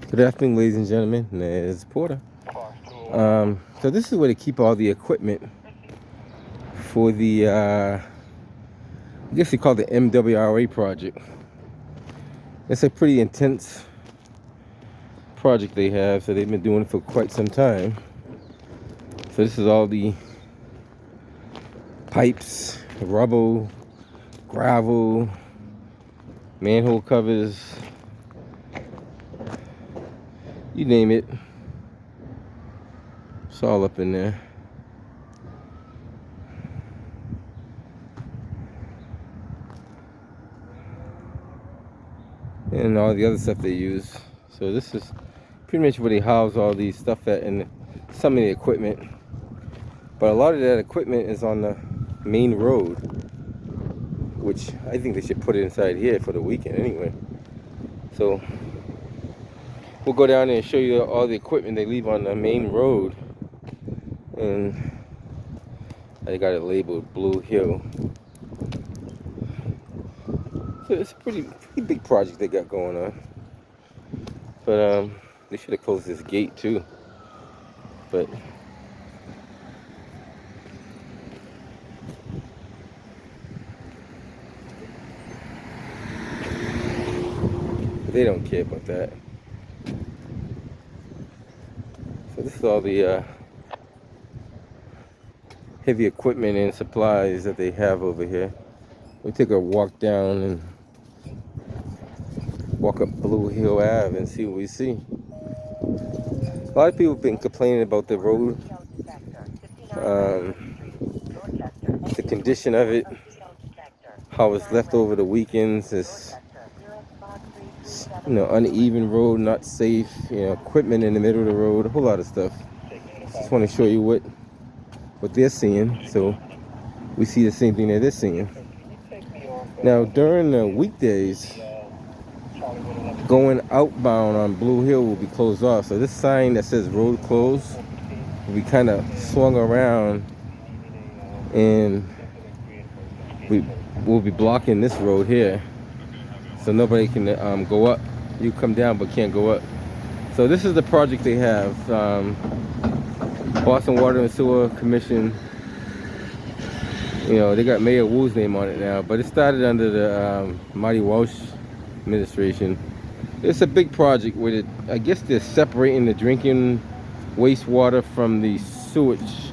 Good afternoon, ladies and gentlemen. It's Porter. So this is where they keep all the equipment for the, I guess they call it the MWRA project. It's a pretty intense project they have, so they've been doing it for quite some time. So this is all the pipes, rubble, gravel, manhole covers, you name it. It's all up in there. And all the other stuff they use. So this is pretty much where they house all these stuff at, and some of the equipment. But a lot of that equipment is on the main road, which I think they should put it inside here for the weekend anyway. So we'll go down there and show you all the equipment they leave on the main road. And I got it labeled Blue Hill. So it's a pretty big project they got going on. But they should have closed this gate too. But they don't care about that. So this is all the heavy equipment and supplies that they have over here. We take a walk down and walk up Blue Hill Ave and see what we see. A lot of people have been complaining about the road, the condition of it, how it's left over the weekends. It's, uneven road, not safe, equipment in the middle of the road, a whole lot of stuff. Just want to show you what they're seeing, so we see the same thing that they're seeing. Now during the weekdays, going outbound on Blue Hill will be closed off. So this sign that says road closed will be kind of swung around, and we will be blocking this road here, so nobody can go up. You come down but can't go up. So this is the project they have. Boston Water and Sewer Commission. They got Mayor Wu's name on it now, but it started under the Marty Walsh administration. It's a big project with it. I guess they're separating the drinking wastewater from the sewage.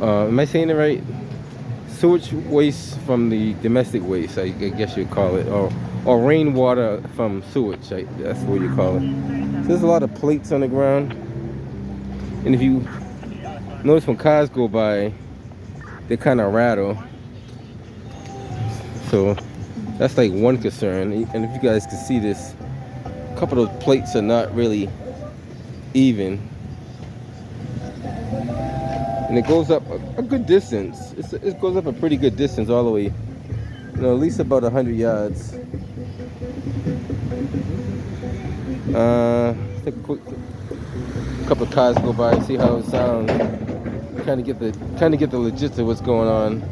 Am I saying it right? Sewage waste from the domestic waste, I guess you'd call it, or rainwater from sewage. That's what you call it. So there's a lot of plates on the ground, and if you notice when cars go by, they kind of rattle. So that's like one concern. And if you guys can see this, a couple of those plates are not really even, and it goes up a good distance. It goes up a pretty good distance all the way, at least about 100 yards. Take a quick couple of cars go by and see how it sounds. Kind of get the logistics of what's going on.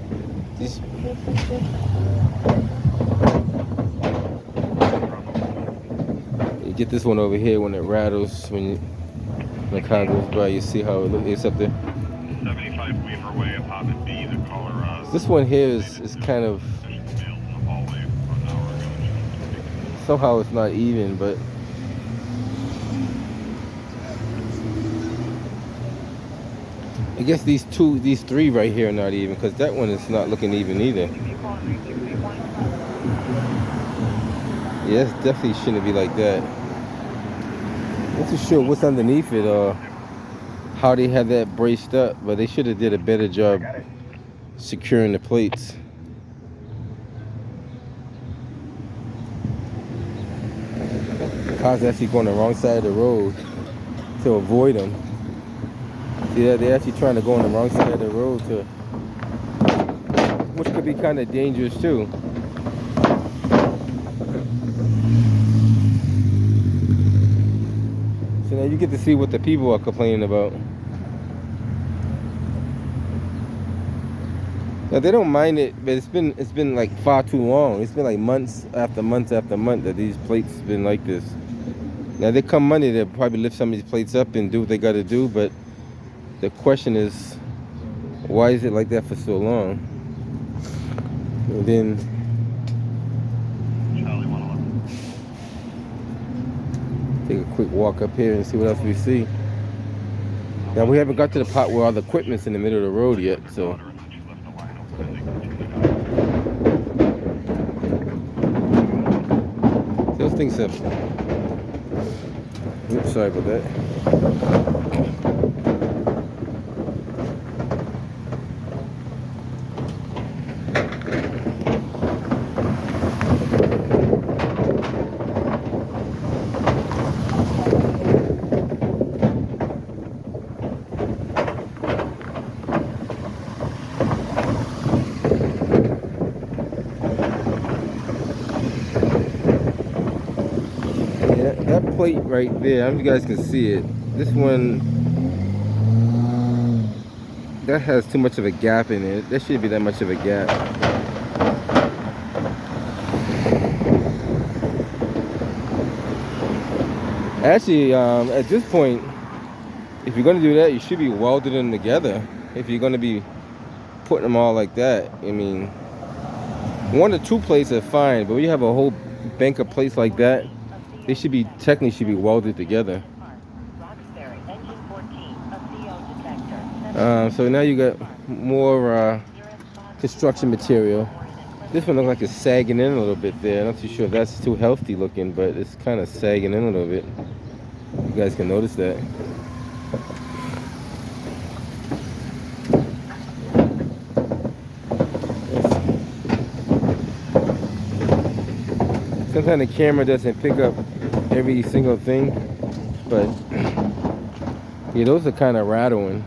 You get this one over here when it rattles, when the car goes by, you see how it's up there. 75 Weaver Way, apartment B, the caller. This one here is kind of, somehow it's not even, but I guess these three right here are not even, because that one is not looking even either. Yeah, it definitely shouldn't be like that. Not too sure what's underneath it or how they have that braced up, but they should have did a better job securing the plates. Cars actually going the wrong side of the road to avoid them. Yeah, they're actually trying to go on the wrong side of the road, which could be kind of dangerous too. So now you get to see what the people are complaining about. Now they don't mind it, but it's been like far too long. It's been like months after months after month that these plates have been like this. Now they come Monday, they'll probably lift some of these plates up and do what they got to do. But the question is, why is it like that for so long? And then take a quick walk up here and see what else we see. Now we haven't got to the part where all the equipment's in the middle of the road yet, so. Those things have. Oops, sorry about that. That plate right there, I don't know if you guys can see it. This one, that has too much of a gap in it. There shouldn't be that much of a gap. Actually, at this point, if you're going to do that, you should be welding them together. If you're going to be putting them all like that. I mean, one or two plates are fine, but when you have a whole bank of plates like that, they should be technically welded together. So now you got more construction material. This one looks like it's sagging in a little bit there. I'm not too sure if that's too healthy looking, but it's kind of sagging in a little bit. You guys can notice that. Sometimes the camera doesn't pick up every single thing, but yeah, those are kind of rattling.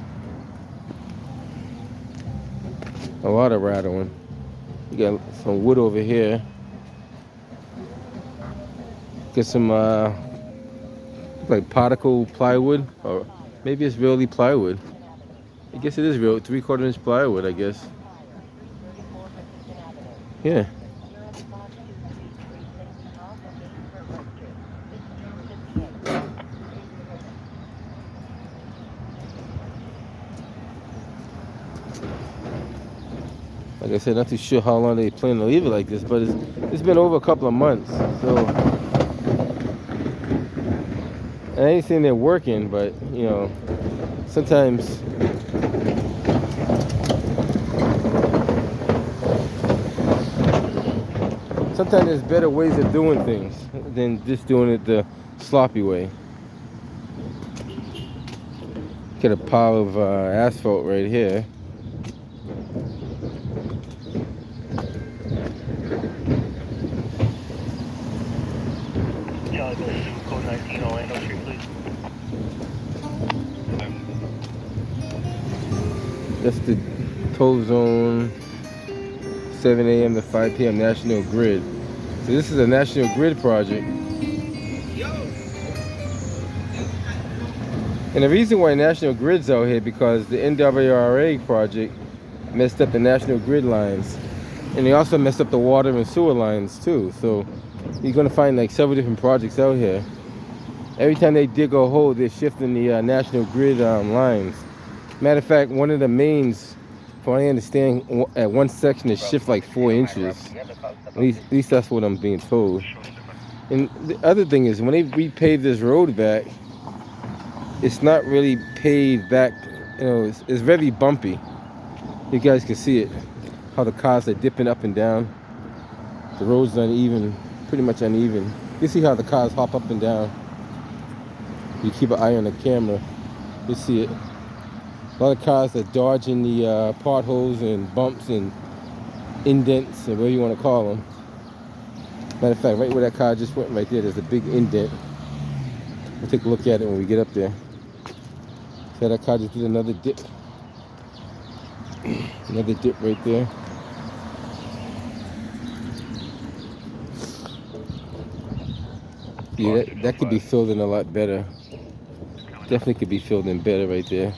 A lot of rattling. You got some wood over here. Get some like particle plywood, or maybe it's really plywood. I guess it is real 3/4 inch plywood, I guess. Yeah. Like I said, not too sure how long they plan to leave it like this, but it's been over a couple of months, so I ain't saying they're working, but you know, sometimes there's better ways of doing things than just doing it the sloppy way. Get a pile of asphalt right here. Code 19 Orlando Street, please. That's the toll zone, 7 a.m. to 5 p.m. National Grid. So this is a National Grid project. And the reason why National Grid's out here because the NWRA project messed up the National Grid lines. And they also messed up the water and sewer lines too. So you're gonna find like several different projects out here. Every time they dig a hole, they're shifting the National Grid lines. Matter of fact, one of the mains, from what I understand, at one section is shift like 4 inches. At least that's what I'm being told. And the other thing is, when they repave this road back, it's not really paved back. You know, it's very bumpy. You guys can see it, how the cars are dipping up and down. The road's uneven, pretty much uneven. You see how the cars hop up and down. You keep an eye on the camera, you see it. A lot of cars are dodging the potholes and bumps and indents, or whatever you want to call them. Matter of fact, right where that car just went right there's a big indent. We'll take a look at it when we get up there. So that car just did another dip. Another dip right there. Yeah, that could be filled in a lot better. Definitely could be filled in better right there.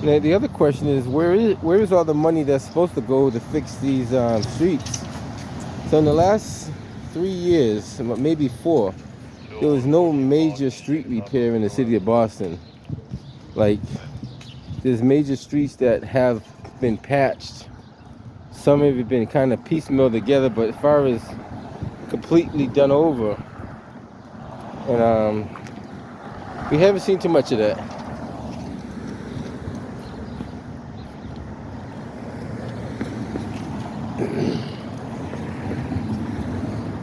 Now, the other question is, where is all the money that's supposed to go to fix these streets? So in the last 3 years, maybe four, there was no major street repair in the city of Boston. Like, there's major streets that have been patched. Some have been kind of piecemeal together, but as far as completely done over, and we haven't seen too much of that.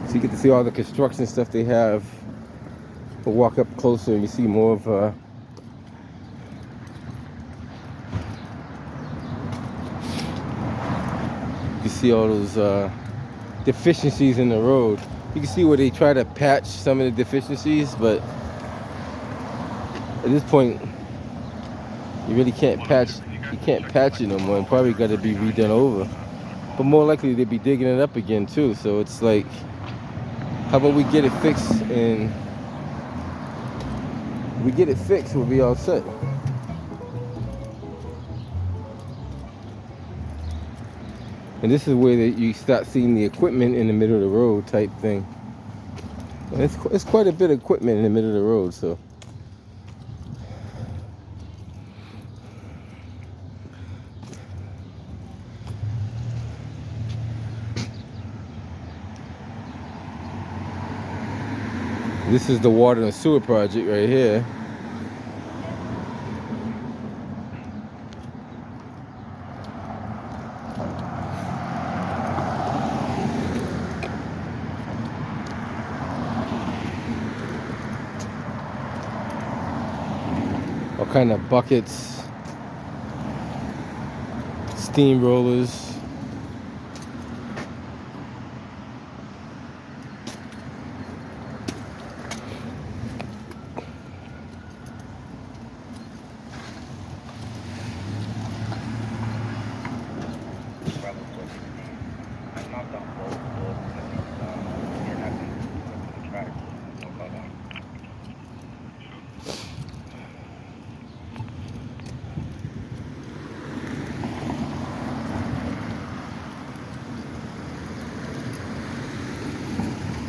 So you get to see all the construction stuff they have. We'll walk up closer and you see more of you see all those deficiencies in the road. You can see where they try to patch some of the deficiencies, but at this point you really can't patch. You can't patch it no more, and probably got to be redone over. But more likely they'd be digging it up again too. So it's like, how about we get it fixed, and we get it fixed, we'll be all set. And this is where you start seeing the equipment in the middle of the road type thing. And it's quite a bit of equipment in the middle of the road, so. This is the water and sewer project right here. All kind of buckets, steamrollers.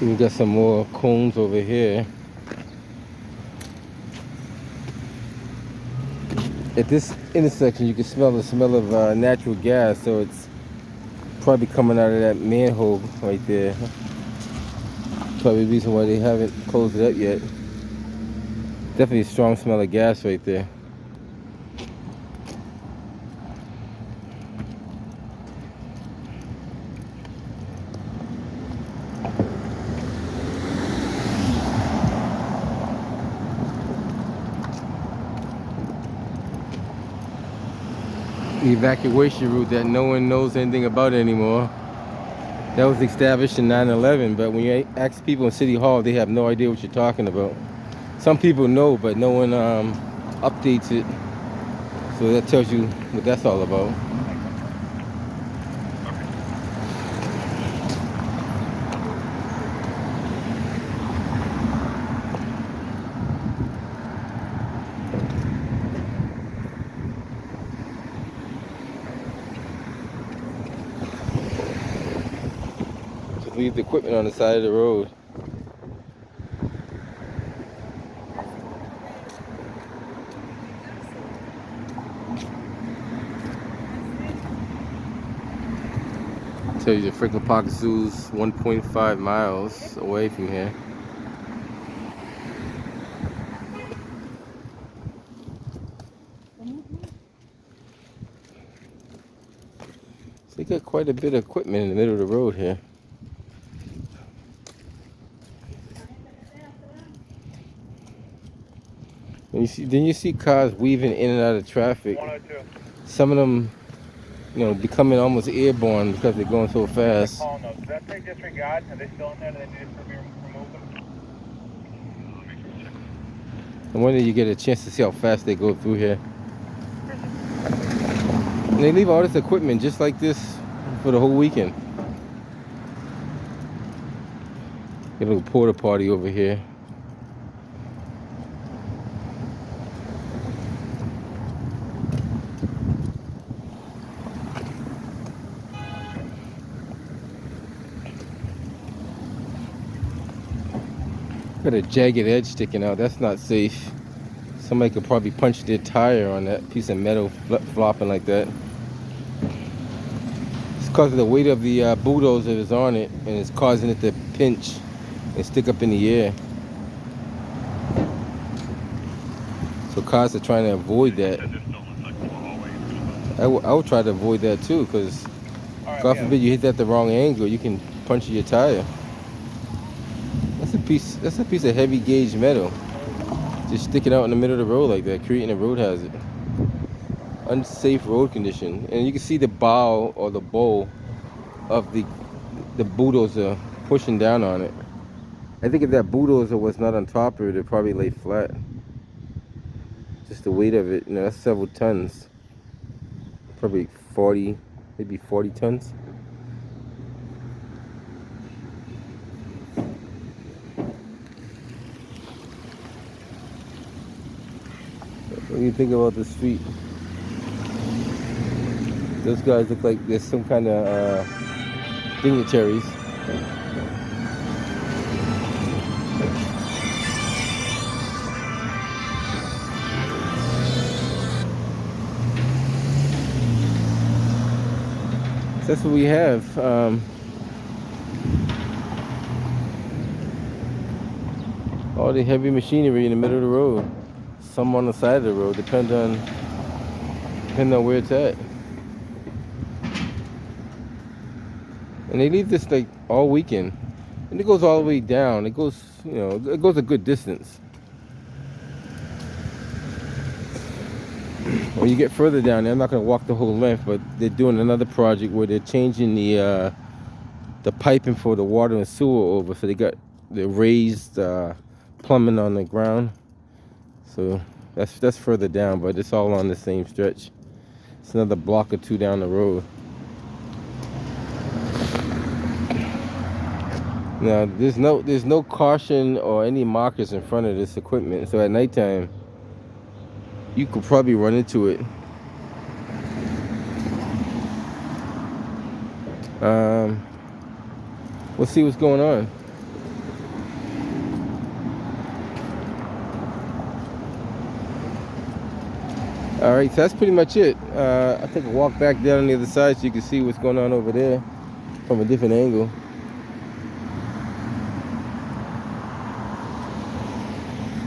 And we got some more cones over here. At this intersection, you can smell the smell of natural gas, so it's probably coming out of that manhole right there. Probably the reason why they haven't closed it up yet. Definitely a strong smell of gas right there. The evacuation route that no one knows anything about anymore. That was established in 9/11, but when you ask people in City Hall, they have no idea what you're talking about. Some people know, but no one updates it. So that tells you what that's all about. Just leave the equipment on the side of the road. Tell you the Franklin Park Zoo's 1.5 miles away from here. So they got quite a bit of equipment in the middle of the road here. And then you see cars weaving in and out of traffic. 102. Some of them, becoming almost airborne because they're going so fast. Calling those. Does that take disregard? Are they still in there? Do they need to remove them? I wonder if you get a chance to see how fast they go through here. And they leave all this equipment just like this for the whole weekend. Get a little porta potty over here. Got a jagged edge sticking out. That's not safe. Somebody could probably punch their tire on that piece of metal flopping like that. It's because of the weight of the bulldozer that is on it, and it's causing it to pinch and stick up in the air. So cars are trying to avoid that. I would try to avoid that too, because God forbid you hit that the wrong angle, you can punch your tire. That's a piece of heavy gauge metal. Just sticking out in the middle of the road like that, creating a road hazard. Unsafe road condition. And you can see the bow or the bowl of the bulldozer pushing down on it. I think if that bulldozer was not on top of it, it'd probably lay flat. Just the weight of it, that's several tons. Probably 40, maybe 40 tons. What do you think about the street? Those guys look like there's some kind of dignitaries. So that's what we have. All the heavy machinery in the middle of the road. Some on the side of the road, depending on where it's at. And they leave this like all weekend, and it goes all the way down. It goes, it goes a good distance. When you get further down, they're not going to walk the whole length, but they're doing another project where they're changing the piping for the water and sewer over. So they got the raised plumbing on the ground. So that's further down, but it's all on the same stretch. It's another block or two down the road. Now there's no caution or any markers in front of this equipment, so at nighttime you could probably run into it. We'll see what's going on. All right, so that's pretty much it. I'll take a walk back down on the other side so you can see what's going on over there from a different angle.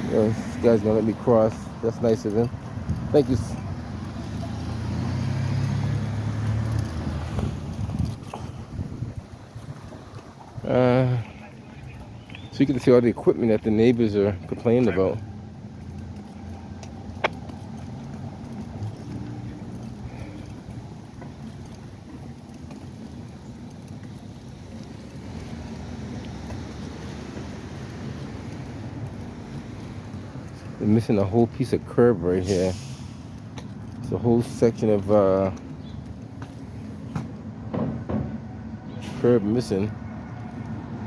This guy's gonna let me cross. That's nice of him. Thank you. So you can see all the equipment that the neighbors are complaining about. They're missing a whole piece of curb right here. It's a whole section of curb missing.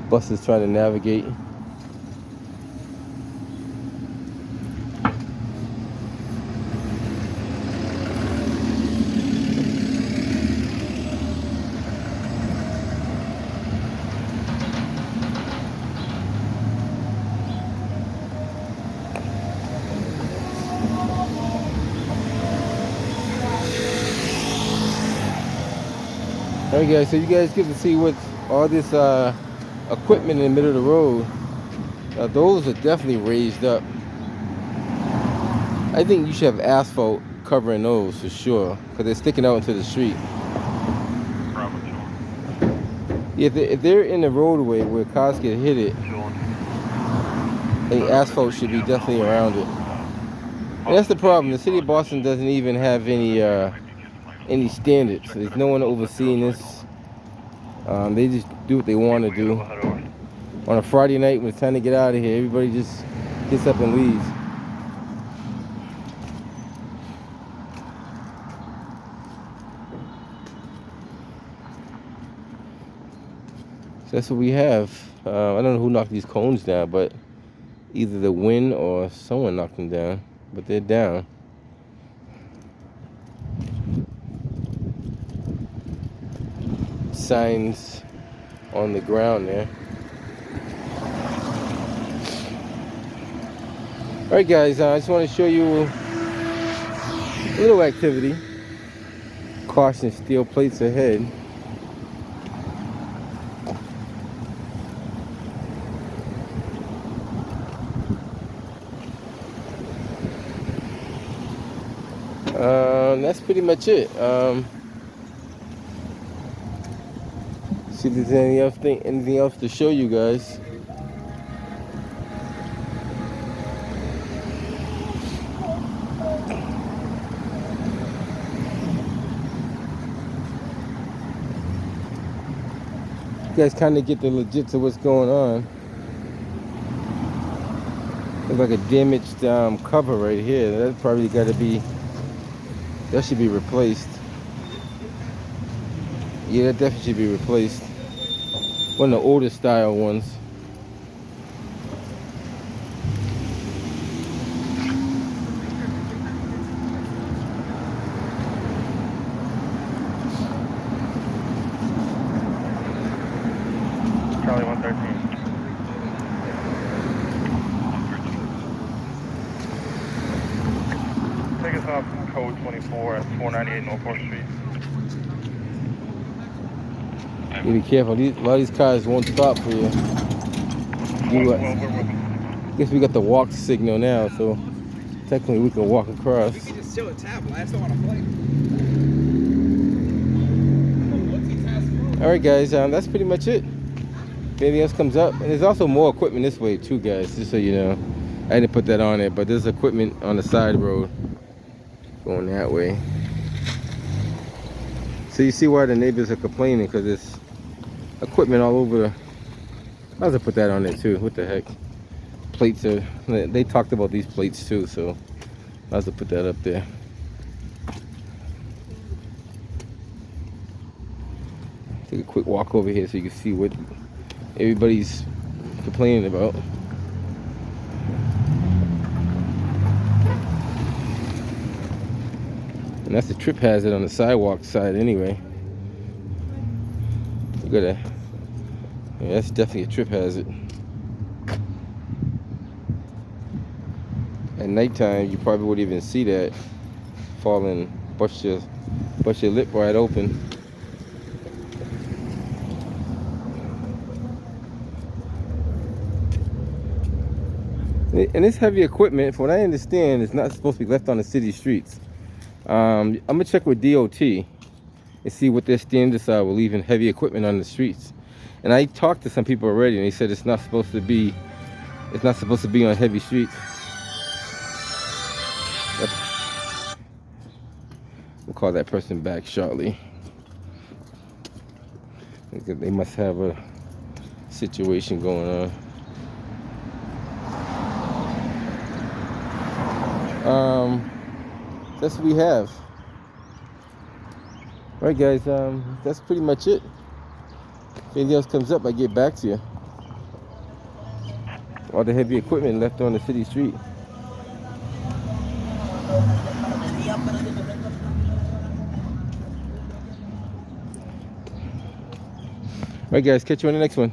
Bus is trying to navigate. Alright guys, so you guys get to see what all this equipment in the middle of the road. Those are definitely raised up. I think you should have asphalt covering those for sure, because they're sticking out into the street. Yeah, if they're in the roadway where cars get hit it, I think asphalt should be definitely around it. And that's the problem. The city of Boston doesn't even have any standards. There's no one overseeing this. They just do what they want to do. On a Friday night when it's time to get out of here, everybody just gets up and leaves. So that's what we have. I don't know who knocked these cones down, but either the wind or someone knocked them down. But they're down. Signs on the ground there. All right, guys, I just want to show you a little activity. Caution, steel plates ahead. That's pretty much it. See if there's anything else to show you guys. You guys kind of get the legit of what's going on. Looks like a damaged cover right here. That probably got to be. That should be replaced. Yeah, that definitely should be replaced. One of the older style ones. Charlie 113. Take us off code 24 at 498 North 4th Street. You be careful. A lot of these cars won't stop for you. Guess we got the walk signal now, so technically we can walk across. We can just chill and tap, but I still want to play. All right, guys, that's pretty much it. If anything else comes up, and there's also more equipment this way too, guys. Just so you know, I didn't put that on there, but there's equipment on the side road going that way. So you see why the neighbors are complaining, because there's equipment all over. I was gonna put that on there too. What the heck? Plates are. They talked about these plates too, so I was gonna put that up there. Take a quick walk over here so you can see what everybody's complaining about. And that's the trip hazard on the sidewalk side anyway. You gotta, yeah, that's definitely a trip hazard. At nighttime, you probably wouldn't even see that falling, bust your lip wide open. And this heavy equipment, from what I understand, is not supposed to be left on the city streets. I'm gonna check with DOT and see what their standards are with leaving heavy equipment on the streets. And I talked to some people already, and they said it's not supposed to be on heavy streets. We'll call that person back shortly. They must have a situation going on. That's what we have. All right, guys, that's pretty much it. If anything else comes up, I get back to you. All the heavy equipment left on the city street. All right, guys, catch you on the next one.